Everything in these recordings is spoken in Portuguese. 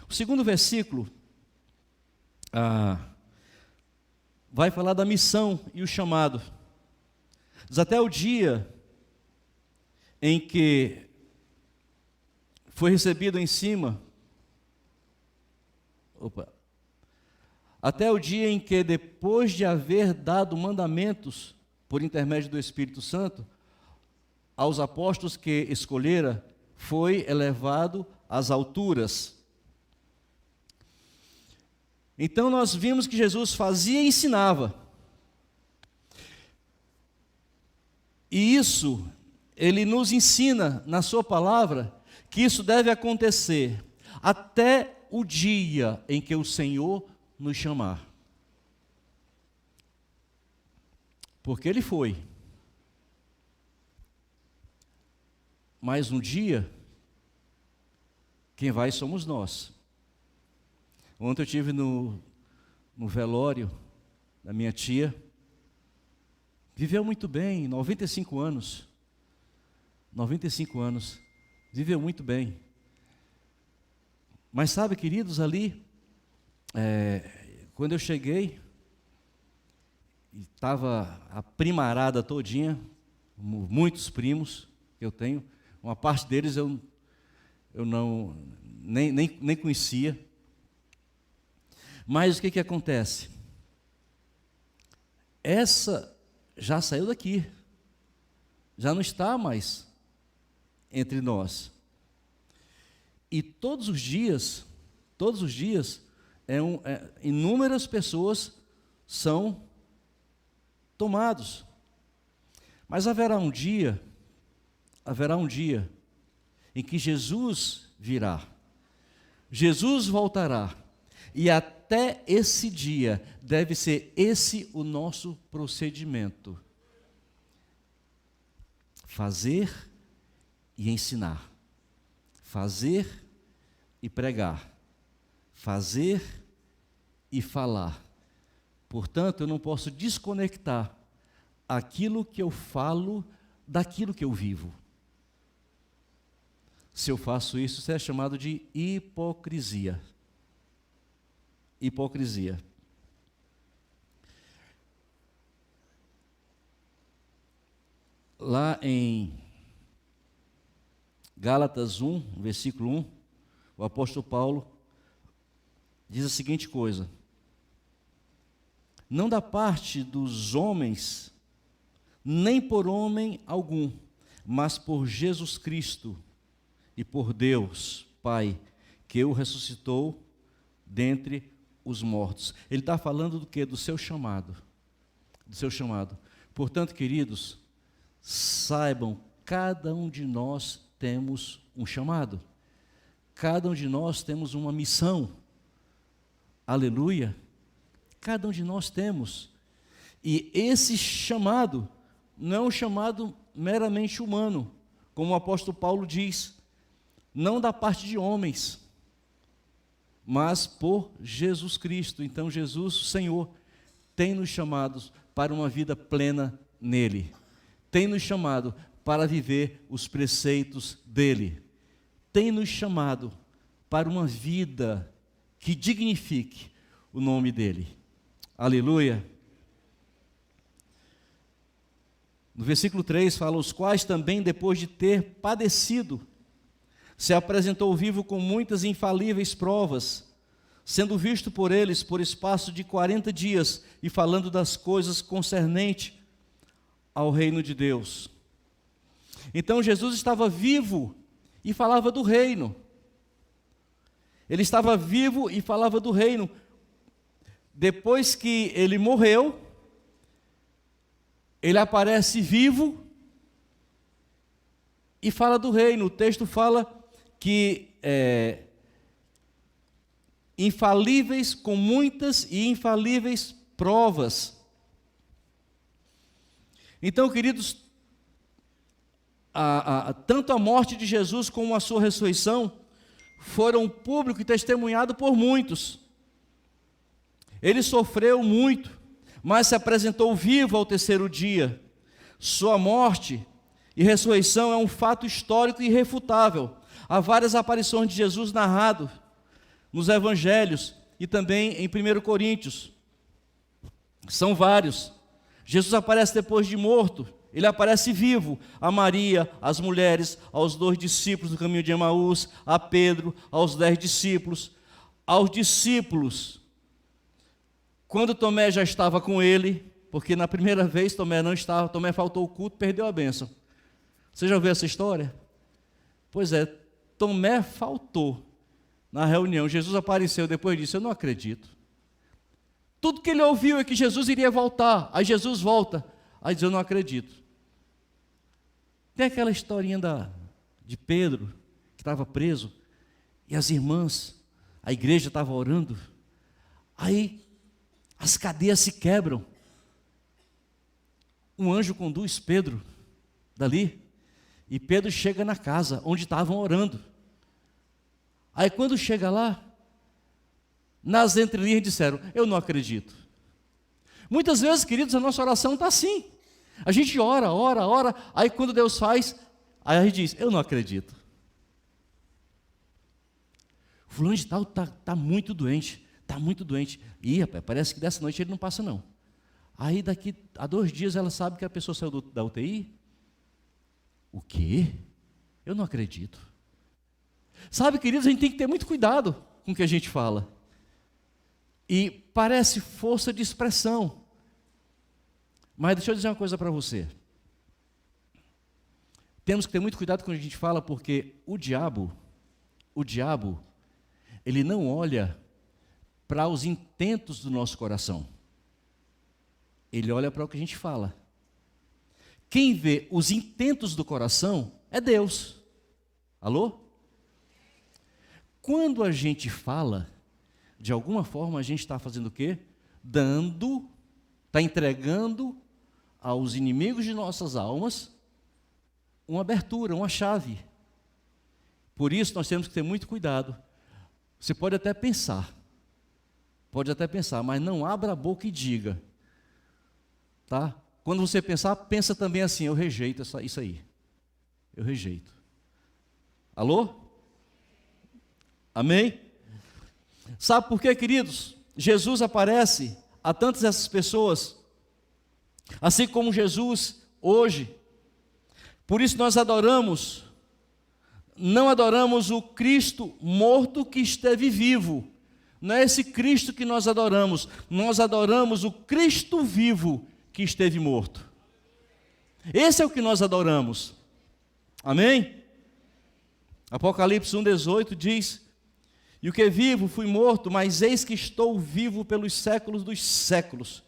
O segundo versículo vai falar da missão e o chamado. Diz: até o dia em que foi recebido em cima, até o dia em que, depois de haver dado mandamentos por intermédio do Espírito Santo aos apóstolos que escolhera, foi elevado às alturas. Então nós vimos que Jesus fazia e ensinava. E isso, ele nos ensina na sua palavra, que isso deve acontecer até o dia em que o Senhor nos chamar. Porque ele foi. Mas um dia, quem vai somos nós. Ontem eu estive no velório da minha tia. Viveu muito bem, 95 anos. 95 anos. Viveu muito bem. Mas sabe, queridos, ali, quando eu cheguei, estava a primarada todinha, muitos primos que eu tenho, uma parte deles eu não, nem conhecia. Mas o que acontece? Essa já saiu daqui, já não está mais entre nós. E todos os dias, inúmeras pessoas são tomados. Mas haverá um dia em que Jesus virá, Jesus voltará, e até esse dia deve ser esse o nosso procedimento: fazer e ensinar, fazer e pregar, fazer e falar. Portanto, eu não posso desconectar aquilo que eu falo daquilo que eu vivo. Se eu faço isso, isso é chamado de hipocrisia. Hipocrisia. Lá em Gálatas 1, versículo 1, o apóstolo Paulo diz a seguinte coisa: não da parte dos homens, nem por homem algum, mas por Jesus Cristo e por Deus, Pai, que o ressuscitou dentre os mortos. Ele está falando do quê? Do seu chamado. Do seu chamado. Portanto, queridos, saibam, cada um de nós temos um chamado. Cada um de nós temos uma missão. Aleluia. Cada um de nós temos. E esse chamado não é um chamado meramente humano, como o apóstolo Paulo diz, não da parte de homens, mas por Jesus Cristo. Então Jesus, o Senhor, tem nos chamados para uma vida plena nele, tem nos chamado para viver os preceitos dele, tem nos chamado para uma vida que dignifique o nome dele. Aleluia. No versículo 3 fala: os quais também, depois de ter padecido, se apresentou vivo com muitas infalíveis provas, sendo visto por eles por espaço de 40 dias, e falando das coisas concernentes ao reino de Deus. Então Jesus estava vivo e falava do reino. Ele estava vivo e falava do reino. Depois que ele morreu, ele aparece vivo e fala do reino. O texto fala que infalíveis, com muitas e infalíveis provas. Então, queridos, tanto a morte de Jesus como a sua ressurreição foram público e testemunhado por muitos. Ele sofreu muito, mas se apresentou vivo ao terceiro dia. Sua morte e ressurreição é um fato histórico e irrefutável. Há várias aparições de Jesus narradas nos evangelhos e também em 1 Coríntios. São vários. Jesus aparece depois de morto, ele aparece vivo a Maria, às mulheres, aos 2 discípulos do caminho de Emaús, a Pedro, aos 10 discípulos, aos discípulos, quando Tomé já estava com ele, porque na primeira vez Tomé não estava, Tomé faltou o culto, perdeu a bênção. Você já ouviu essa história? Pois é, Tomé faltou na reunião, Jesus apareceu depois disso, eu não acredito. Tudo que ele ouviu é que Jesus iria voltar, aí Jesus volta, aí diz, eu não acredito. Tem aquela historinha de Pedro, que estava preso, e as irmãs, a igreja estava orando, aí as cadeias se quebram, um anjo conduz Pedro dali, e Pedro chega na casa onde estavam orando. Aí quando chega lá, nas entrelinhas disseram, eu não acredito. Muitas vezes, queridos, a nossa oração está assim. A gente ora, aí quando Deus faz, aí a gente diz, eu não acredito. Fulano de tal está muito doente, Ih, rapaz, parece que dessa noite ele não passa não. Aí daqui a 2 dias ela sabe que a pessoa saiu da UTI. O quê? Eu não acredito. Sabe, queridos, a gente tem que ter muito cuidado com o que a gente fala. E parece força de expressão. Mas deixa eu dizer uma coisa para você. Temos que ter muito cuidado quando a gente fala, porque o diabo, ele não olha para os intentos do nosso coração. Ele olha para o que a gente fala. Quem vê os intentos do coração é Deus. Alô? Quando a gente fala, de alguma forma a gente está fazendo o quê? Está entregando aos inimigos de nossas almas uma abertura, uma chave. Por isso nós temos que ter muito cuidado. Você pode até pensar, mas não abra a boca e diga. Tá? Quando você pensar, pensa também assim, eu rejeito isso aí. Eu rejeito. Alô? Amém? Sabe por quê, queridos? Jesus aparece a tantas essas pessoas, assim como Jesus hoje. Por isso nós não adoramos o Cristo morto que esteve vivo. Não é esse Cristo que nós adoramos o Cristo vivo que esteve morto. Esse é o que nós adoramos. Amém? Apocalipse 1,18 diz, e o que é vivo fui morto, mas eis que estou vivo pelos séculos dos séculos.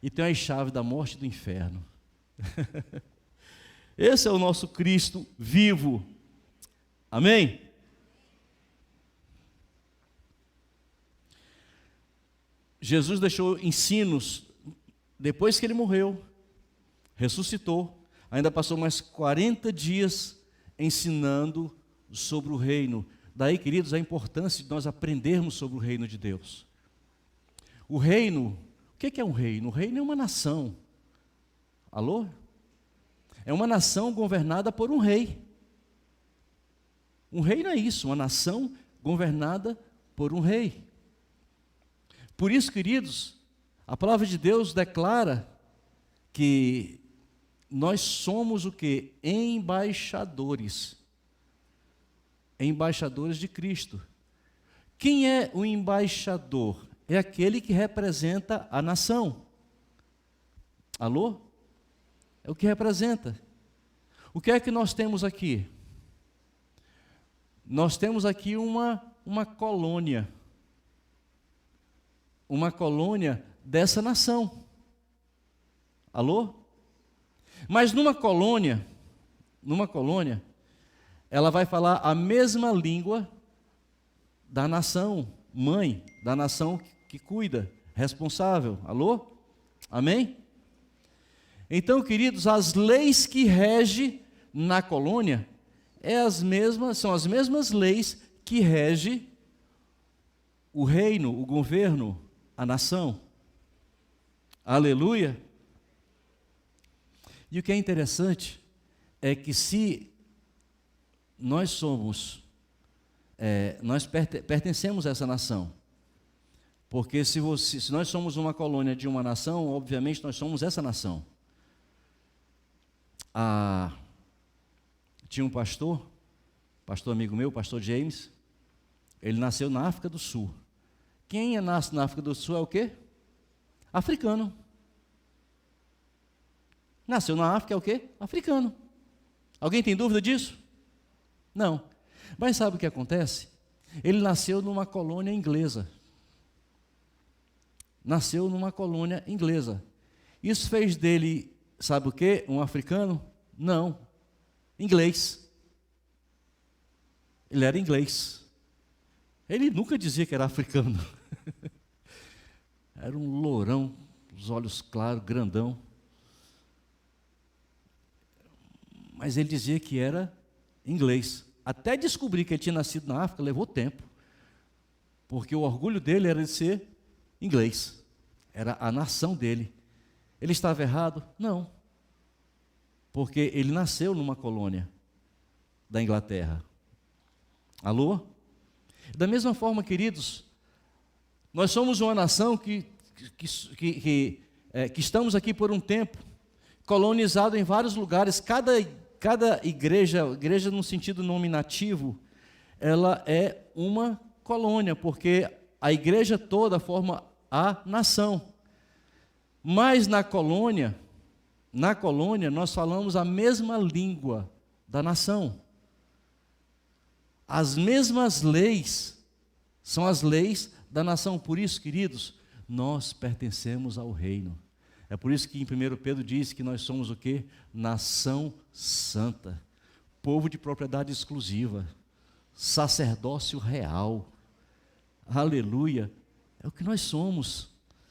E tenho as chaves da morte e do inferno. Esse é o nosso Cristo vivo. Amém? Jesus deixou ensinos, depois que ele morreu, ressuscitou, ainda passou mais 40 dias ensinando sobre o reino. Daí, queridos, a importância de nós aprendermos sobre o reino de Deus. O reino, o que é um reino? O reino é uma nação. Alô? É uma nação governada por um rei. Um reino é isso, uma nação governada por um rei. Por isso, queridos, a palavra de Deus declara que nós somos o quê? Embaixadores. Embaixadores de Cristo. Quem é o embaixador? É aquele que representa a nação. Alô? É o que representa. O que é que nós temos aqui? Nós temos aqui uma colônia. Uma colônia dessa nação. Alô? Mas numa colônia, ela vai falar a mesma língua da nação mãe, da nação que cuida, responsável. Alô? Amém? Então, queridos, as leis que regem na colônia são as mesmas leis que regem o reino, o governo, a nação. Aleluia! E o que é interessante é que se nós somos nós pertencemos a essa nação. Porque se nós somos uma colônia de uma nação, obviamente nós somos essa nação. Tinha um pastor amigo meu, pastor James, ele nasceu na África do Sul. Quem nasce na África do Sul é o quê? Africano. Nasceu na África é o quê? Africano. Alguém tem dúvida disso? Não. Mas sabe o que acontece? Ele nasceu numa colônia inglesa. Nasceu numa colônia inglesa. Isso fez dele, sabe o quê? Um africano? Não. Inglês. Ele era inglês. Ele nunca dizia que era africano. Era um lourão, os olhos claros, grandão. Mas ele dizia que era inglês. Até descobrir que ele tinha nascido na África levou tempo. Porque o orgulho dele era de ser inglês. Era a nação dele. Ele estava errado? Não. Porque ele nasceu numa colônia da Inglaterra. Alô? Da mesma forma, queridos, nós somos uma nação que estamos aqui por um tempo, colonizado em vários lugares. Cada igreja no sentido nominativo, ela é uma colônia, porque a igreja toda forma a nação. Mas na colônia nós falamos a mesma língua da nação. As mesmas leis são as leis da nação. Por isso, queridos, nós pertencemos ao reino. É por isso que em 1 Pedro diz que nós somos o quê? Nação santa, povo de propriedade exclusiva, sacerdócio real. Aleluia! É o que nós somos.